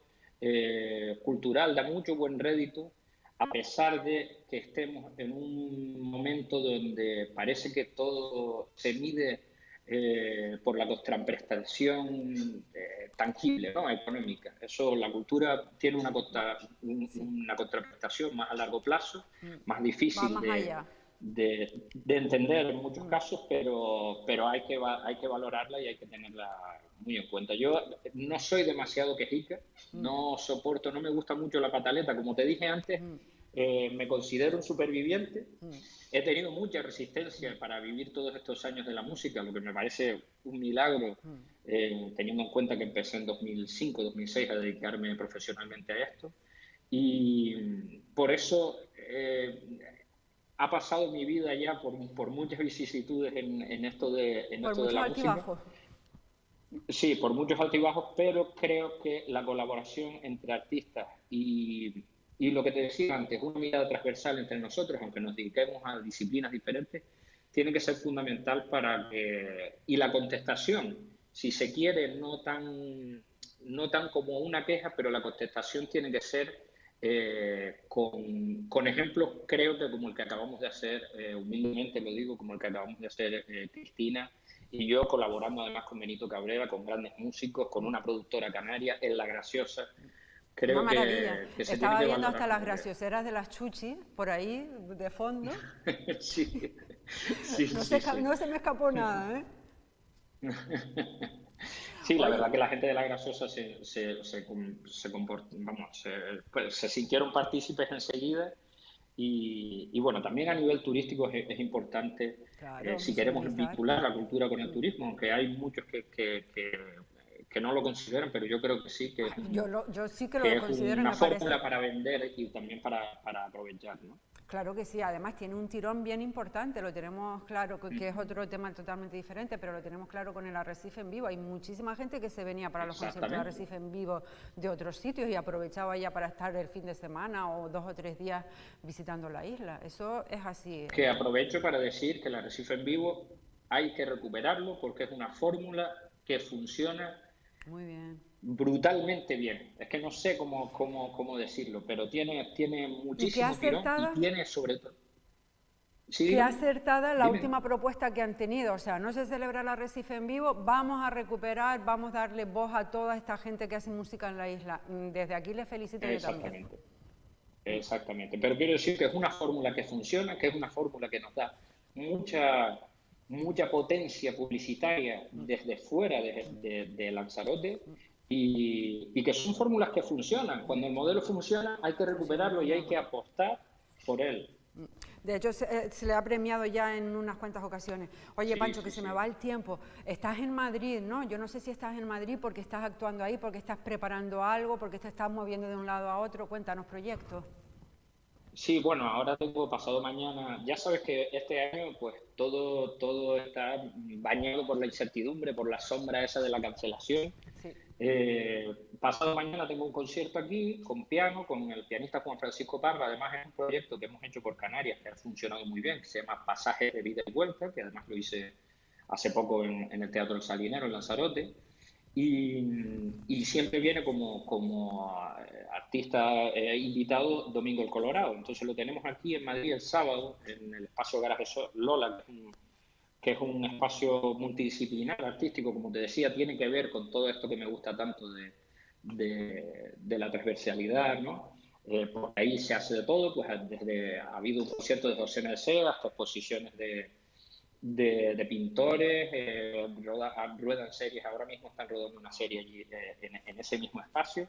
S10: cultural da mucho buen rédito, a pesar de que estemos en un momento donde parece que todo se mide por la contraprestación tangible, ¿no? Económica. Eso, la cultura tiene una contraprestación más a largo plazo, más difícil de entender en muchos casos, pero hay que valorarla y hay que tenerla muy en cuenta. Yo no soy demasiado quejica, no me gusta mucho la pataleta, como te dije antes. Me considero un superviviente. He tenido mucha resistencia para vivir todos estos años de la música, lo que me parece un milagro, teniendo en cuenta que empecé en 2005, 2006 a dedicarme profesionalmente a esto. Y por eso ha pasado mi vida ya por muchas vicisitudes en esto de la música. Sí, por muchos altibajos, pero creo que la colaboración entre artistas y lo que te decía antes, una mirada transversal entre nosotros, aunque nos dediquemos a disciplinas diferentes, tiene que ser fundamental para que... Y la contestación, si se quiere, no tan como una queja, pero la contestación tiene que ser con ejemplos, creo que como el que acabamos de hacer, humildemente lo digo, como el que acabamos de hacer Cristina y yo, colaborando además con Benito Cabrera, con grandes músicos, con una productora canaria, en La Graciosa. Creo
S2: una maravilla.
S10: Que se
S2: Estaba
S10: tiene que
S2: viendo hasta las
S10: valorar.
S2: gracioseras de las Chuchi, por ahí, de fondo.
S10: Sí.
S2: No se me escapó nada, ¿eh?
S10: Sí, la verdad que la gente de La Graciosa se sintieron partícipes enseguida y bueno, también a nivel turístico es importante, claro, si queremos vincular la cultura con el turismo, aunque hay muchos que no lo consideran, pero yo creo que sí, que es,
S2: yo sí que lo considero,
S10: una fórmula para vender y también para aprovechar, ¿no?
S2: Claro que sí, además tiene un tirón bien importante, lo tenemos claro, que es otro tema totalmente diferente, pero lo tenemos claro con el Arrecife en Vivo. Hay muchísima gente que se venía para los conciertos de Arrecife en Vivo de otros sitios y aprovechaba ya para estar el fin de semana o 2 o 3 días visitando la isla. Eso es así.
S10: Que aprovecho para decir que el Arrecife en Vivo hay que recuperarlo porque es una fórmula que funciona
S2: muy bien,
S10: brutalmente bien. Es que no sé cómo decirlo, pero tiene muchísimo tirón y tiene sobre todo...
S2: Sí, qué acertada la última propuesta que han tenido. O sea, no se celebra el Arrecife en Vivo, vamos a recuperar, vamos a darle voz a toda esta gente que hace música en la isla. Desde aquí les felicito yo también.
S10: Exactamente. Pero quiero decir que es una fórmula que funciona, que es una fórmula que nos da mucha potencia publicitaria desde fuera de Lanzarote y que son fórmulas que funcionan. Cuando el modelo funciona hay que recuperarlo y hay que apostar por él.
S2: De hecho, se le ha premiado ya en unas cuantas ocasiones. Oye,
S10: Sí,
S2: Pancho,
S10: sí,
S2: que se
S10: sí.
S2: me va el tiempo. Estás en Madrid, ¿no? Yo no sé si estás en Madrid porque estás actuando ahí, porque estás preparando algo, porque te estás moviendo de un lado a otro. Cuéntanos proyectos.
S10: Sí, bueno, ahora tengo pasado mañana, ya sabes que este año pues todo está bañado por la incertidumbre, por la sombra esa de la cancelación.
S2: Sí.
S10: Pasado mañana tengo un concierto aquí con piano, con el pianista Juan Francisco Parra. Además es un proyecto que hemos hecho por Canarias que ha funcionado muy bien, que se llama Pasajes de Vida y Vuelta, que además lo hice hace poco en el Teatro El Salinero, en Lanzarote. Y siempre viene como artista invitado Domingo el Colorado. Entonces lo tenemos aquí en Madrid el sábado, en el espacio Garaje Lola, que es un espacio multidisciplinar, artístico, como te decía, tiene que ver con todo esto que me gusta tanto de la transversalidad, ¿no? Por ahí se hace de todo, pues ha habido un concierto de José Merced hasta exposiciones de pintores, ruedan series, ahora mismo están rodando una serie allí en ese mismo espacio.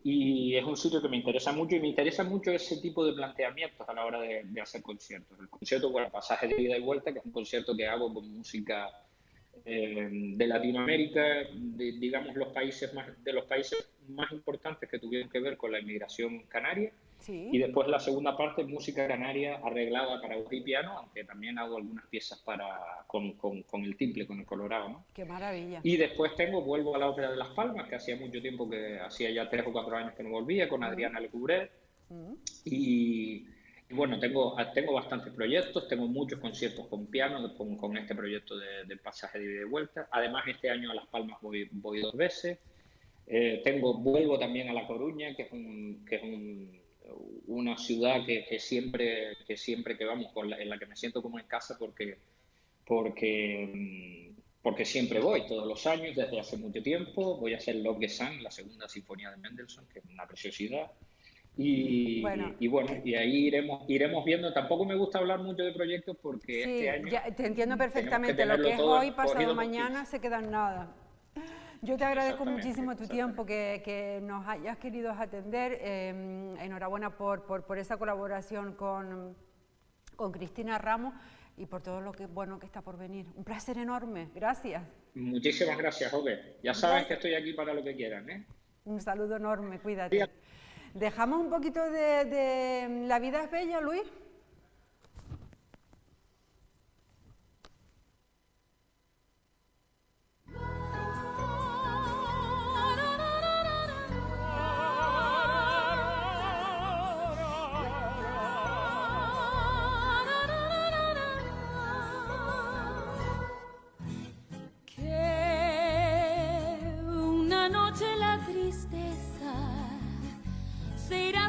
S10: Y es un sitio que me interesa mucho, y me interesa mucho ese tipo de planteamientos a la hora de hacer conciertos. El concierto, bueno, Pasajes de Vida y Vuelta, que es un concierto que hago con música de Latinoamérica, digamos los países más importantes que tuvieron que ver con la inmigración canaria.
S2: Sí.
S10: Y después la segunda parte, música canaria arreglada para voz y piano, aunque también hago algunas piezas con el timple, con el colorado, ¿no?
S2: Qué maravilla.
S10: Y después vuelvo a la Ópera de Las Palmas, que hacía mucho tiempo, que hacía ya 3 o 4 años que no volvía, con Adriana Lecouvreur. Y bueno, tengo bastantes proyectos, tengo muchos conciertos con piano, con este proyecto de Pasaje de Vida y Vuelta. Además, este año a Las Palmas voy 2 veces. Vuelvo también a La Coruña, que es una ciudad que siempre que vamos, en la que me siento como en casa, porque siempre voy, todos los años, desde hace mucho tiempo. Voy a hacer Love Gesang, la segunda sinfonía de Mendelssohn, que es una preciosidad. Y ahí iremos viendo. Tampoco me gusta hablar mucho de proyectos porque
S2: Sí,
S10: este año
S2: ya, te entiendo perfectamente. Lo que es hoy, pasado mañana, se queda en nada. Yo te agradezco muchísimo tu tiempo, que nos hayas querido atender. Enhorabuena por esa colaboración con Cristina Ramos y por todo lo que bueno que está por venir. Un placer enorme. Gracias.
S10: Muchísimas gracias, Ove. Ya sabes que estoy aquí para lo que quieran, ¿eh?
S2: Un saludo enorme, cuídate. ¿Dejamos un poquito de La vida es bella, Luis?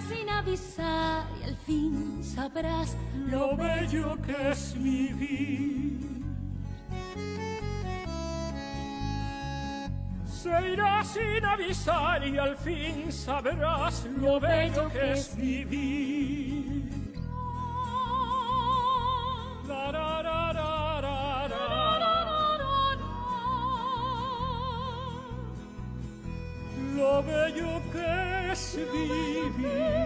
S12: Sin avisar y al fin sabrás
S11: lo bello que es vivir. Se irá sin avisar y al fin sabrás lo bello que es vivir. La, ra, ra, ra, ra, ra. Lo bello que es vivir.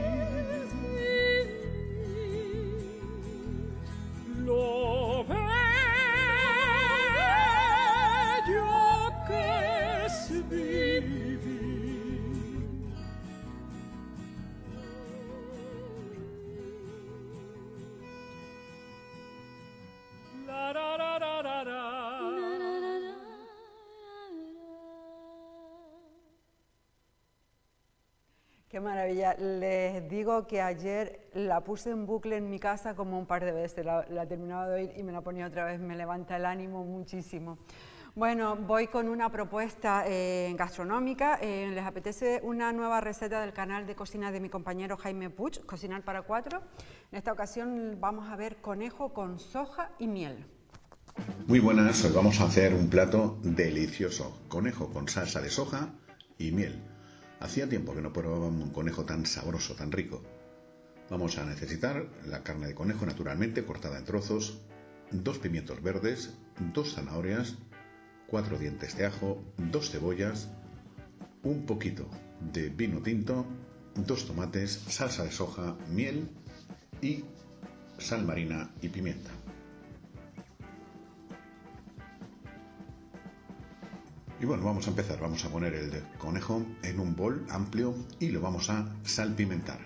S11: Lo bello que es vivir. La, ra, ra, ra, ra, ra.
S2: Qué maravilla. Les digo que ayer la puse en bucle en mi casa como un par de veces. La terminaba de oír y me la ponía otra vez. Me levanta el ánimo muchísimo. Bueno, voy con una propuesta gastronómica. ¿Les apetece una nueva receta del canal de cocina de mi compañero Jaime Puig, Cocinar para 4? En esta ocasión vamos a ver conejo con soja y miel.
S13: Muy buenas, hoy vamos a hacer un plato delicioso. Conejo con salsa de soja y miel. Hacía tiempo que no probábamos un conejo tan sabroso, tan rico. Vamos a necesitar la carne de conejo naturalmente cortada en trozos, 2 pimientos verdes, 2 zanahorias, 4 dientes de ajo, 2 cebollas, un poquito de vino tinto, 2 tomates, salsa de soja, miel y sal marina y pimienta. Y bueno, vamos a empezar. Vamos a poner el conejo en un bol amplio y lo vamos a salpimentar.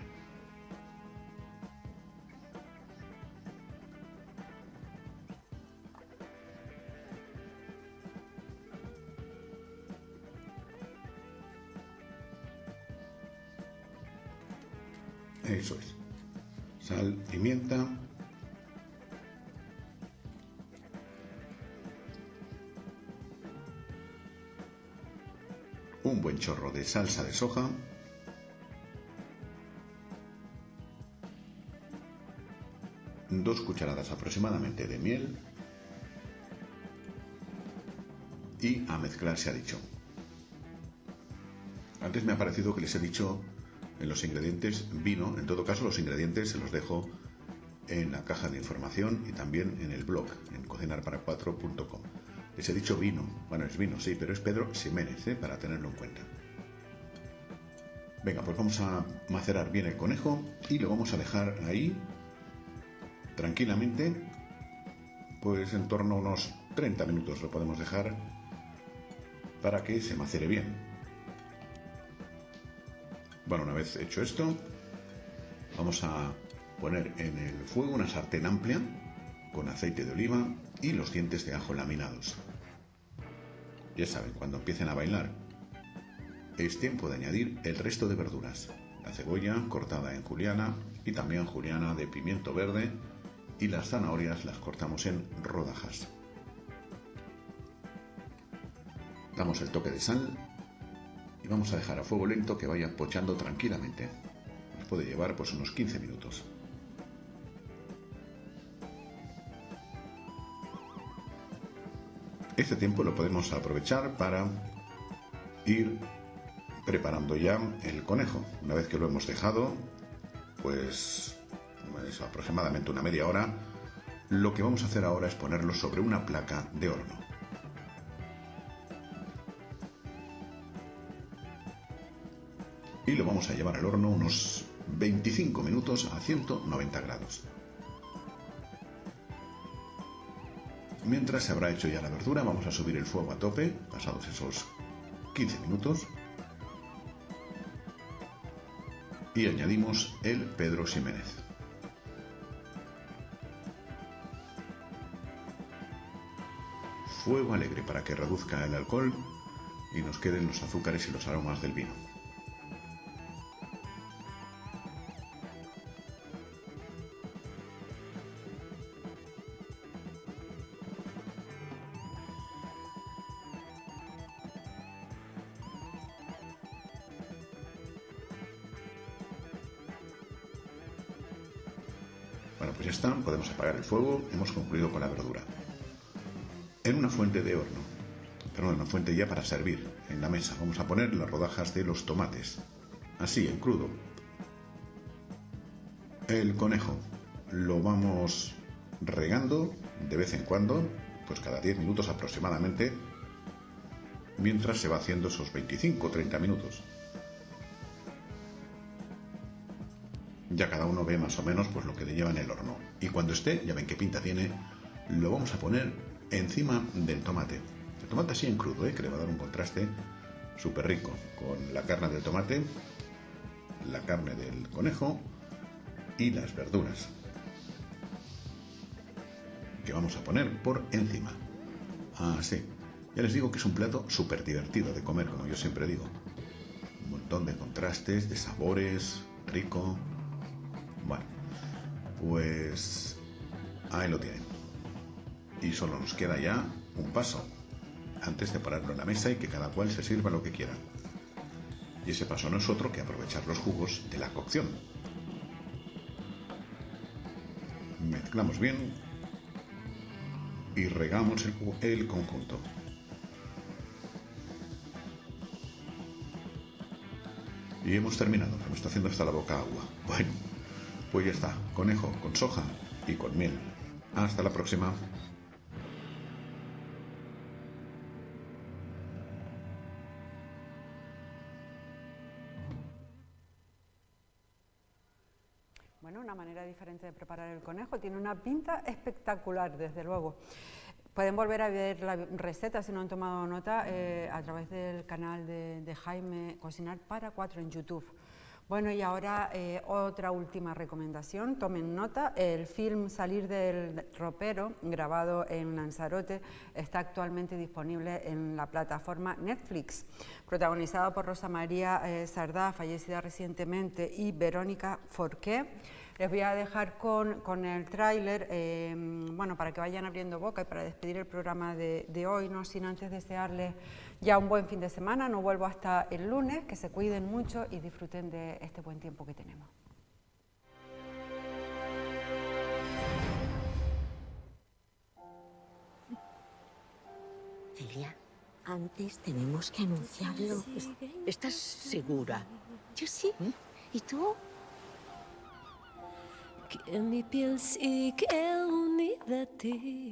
S13: Eso es. Sal, pimienta. Un buen chorro de salsa de soja. Dos cucharadas aproximadamente de miel. Y a mezclar se ha dicho. Antes me ha parecido que les he dicho en los ingredientes vino. En todo caso, los ingredientes se los dejo en la caja de información y también en el blog, en cocinarpara4.com. Les he dicho vino. Bueno, es vino, sí, pero es Pedro Ximénez, para tenerlo en cuenta. Venga, pues vamos a macerar bien el conejo y lo vamos a dejar ahí tranquilamente, pues en torno a unos 30 minutos lo podemos dejar para que se macere bien. Bueno, una vez hecho esto, vamos a poner en el fuego una sartén amplia con aceite de oliva y los dientes de ajo laminados. Ya saben, cuando empiecen a bailar, es tiempo de añadir el resto de verduras. La cebolla cortada en juliana y también juliana de pimiento verde, y las zanahorias las cortamos en rodajas. Damos el toque de sal y vamos a dejar a fuego lento que vaya pochando tranquilamente. Nos puede llevar pues unos 15 minutos. Este tiempo lo podemos aprovechar para ir preparando ya el conejo. Una vez que lo hemos dejado, pues aproximadamente una media hora, lo que vamos a hacer ahora es ponerlo sobre una placa de horno. Y lo vamos a llevar al horno unos 25 minutos a 190 grados. Mientras se habrá hecho ya la verdura, vamos a subir el fuego a tope, pasados esos 15 minutos. Y añadimos el Pedro Ximénez. Fuego alegre para que reduzca el alcohol y nos queden los azúcares y los aromas del vino. Bueno, pues ya está, podemos apagar el fuego, hemos concluido con la verdura. En una fuente de horno, perdón, una fuente ya para servir, en la mesa, vamos a poner las rodajas de los tomates, así, en crudo. El conejo lo vamos regando de vez en cuando, pues cada 10 minutos aproximadamente, mientras se va haciendo esos 25 o 30 minutos. Ya cada uno ve más o menos pues lo que le lleva en el horno. Y cuando esté, ya ven qué pinta tiene, lo vamos a poner encima del tomate. El tomate así en crudo, que le va a dar un contraste súper rico con la carne del tomate, la carne del conejo y las verduras que vamos a poner por encima. Así. Ya les digo que es un plato súper divertido de comer, como yo siempre digo. Un montón de contrastes, de sabores, rico. Bueno, pues ahí lo tienen. Y solo nos queda ya un paso antes de ponerlo en la mesa y que cada cual se sirva lo que quiera. Y ese paso no es otro que aprovechar los jugos de la cocción. Mezclamos bien y regamos el conjunto. Y hemos terminado, me está haciendo hasta la boca agua. Bueno, pues ya está, conejo con soja y con miel. Hasta la próxima.
S2: Bueno, una manera diferente de preparar el conejo, tiene una pinta espectacular, desde luego. Pueden volver a ver la receta, si no han tomado nota, a través del canal de Jaime Cocinar para 4 en YouTube. Bueno, y ahora otra última recomendación, tomen nota, el film Salir del ropero, grabado en Lanzarote, está actualmente disponible en la plataforma Netflix, protagonizado por Rosa María Sardá, fallecida recientemente, y Verónica Forqué. Les voy a dejar con el tráiler, bueno, para que vayan abriendo boca y para despedir el programa de hoy, no sin antes desearles ya un buen fin de semana. No vuelvo hasta el lunes, que se cuiden mucho y disfruten de este buen tiempo que tenemos.
S14: Celia, antes tenemos que anunciarlo. ¿Estás segura? Yo sí. ¿Y tú?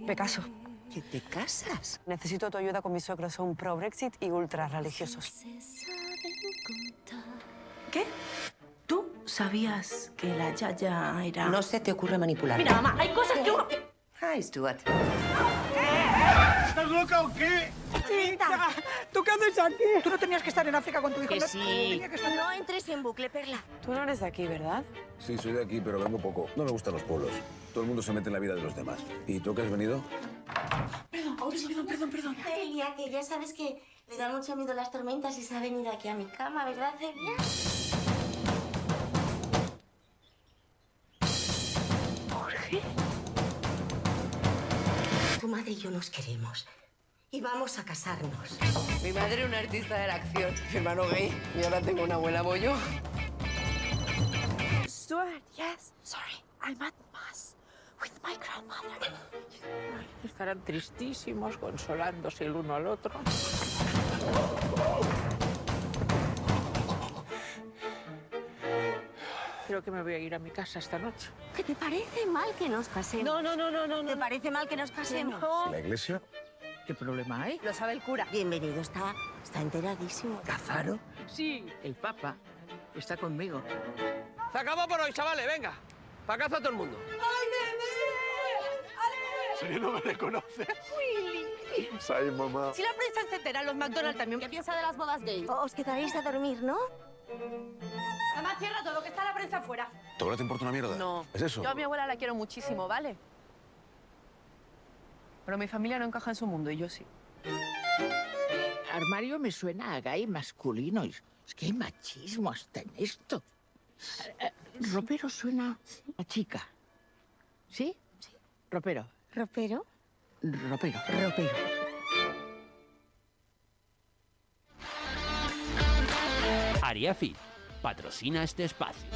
S15: Me caso.
S14: ¿Que te casas?
S15: Necesito tu ayuda con mis suegros, son pro-Brexit y ultra religiosos. ¿Qué? ¿Tú sabías que la Yaya era...?
S14: No se te ocurre manipular.
S15: Mira, mamá, hay cosas que uno...
S14: Hi, Stuart.
S11: ¿Estás loca o qué?
S15: ¡Tita! ¿Tú qué haces aquí? Tú no tenías que estar en África con tu hijo.
S14: Que
S15: no,
S14: sí. No entres en bucle, Perla.
S15: Tú no eres de aquí, ¿verdad?
S16: Sí, soy de aquí, pero vengo poco. No me gustan los pueblos. Todo el mundo se mete en la vida de los demás. ¿Y tú qué has venido?
S15: Perdón.
S17: Celia, que ya sabes que le dan mucho miedo las tormentas y se ha venido aquí a mi cama, ¿verdad, Celia?
S14: Jorge.
S17: Tu madre y yo nos queremos. Y vamos a casarnos.
S14: Mi madre una artista de la acción, mi hermano gay, y ahora tengo una abuela bollo.
S15: Stuart, yes. Sorry, I'm at mass with my grandmother.
S18: Estarán tristísimos, consolándose el uno al otro. Creo que me voy a ir a mi casa esta noche.
S17: ¿Qué te parece mal que nos casemos?
S14: No.
S17: ¿Te parece mal que nos casemos?
S16: ¿La iglesia?
S18: ¿Qué problema hay?
S17: Lo sabe el cura. Bienvenido, está enteradísimo.
S18: ¿Cazaro? Sí, el Papa está conmigo.
S19: Se acabó por hoy, chavales, venga. Para casa todo el mundo.
S11: ¡Ay, nene!
S16: ¿No me reconoce?
S17: Willy.
S16: Ay, mamá.
S17: Si la prensa se entera, los McDonald's también. ¿Qué piensa de las bodas gay? Os quedaréis a dormir, ¿no?
S15: Mamá, cierra todo, que está la prensa afuera.
S16: ¿Todo te importa una mierda?
S20: No.
S16: ¿Es eso?
S20: Yo a mi abuela la quiero muchísimo, ¿vale? Pero mi familia no encaja en su mundo y yo sí.
S18: Armario me suena a gay masculino. Es que hay machismo hasta en esto. Ropero suena a chica. ¿Sí? Sí. Ropero.
S17: ¿Ropero?
S18: Ropero.
S1: Ariafit patrocina este espacio.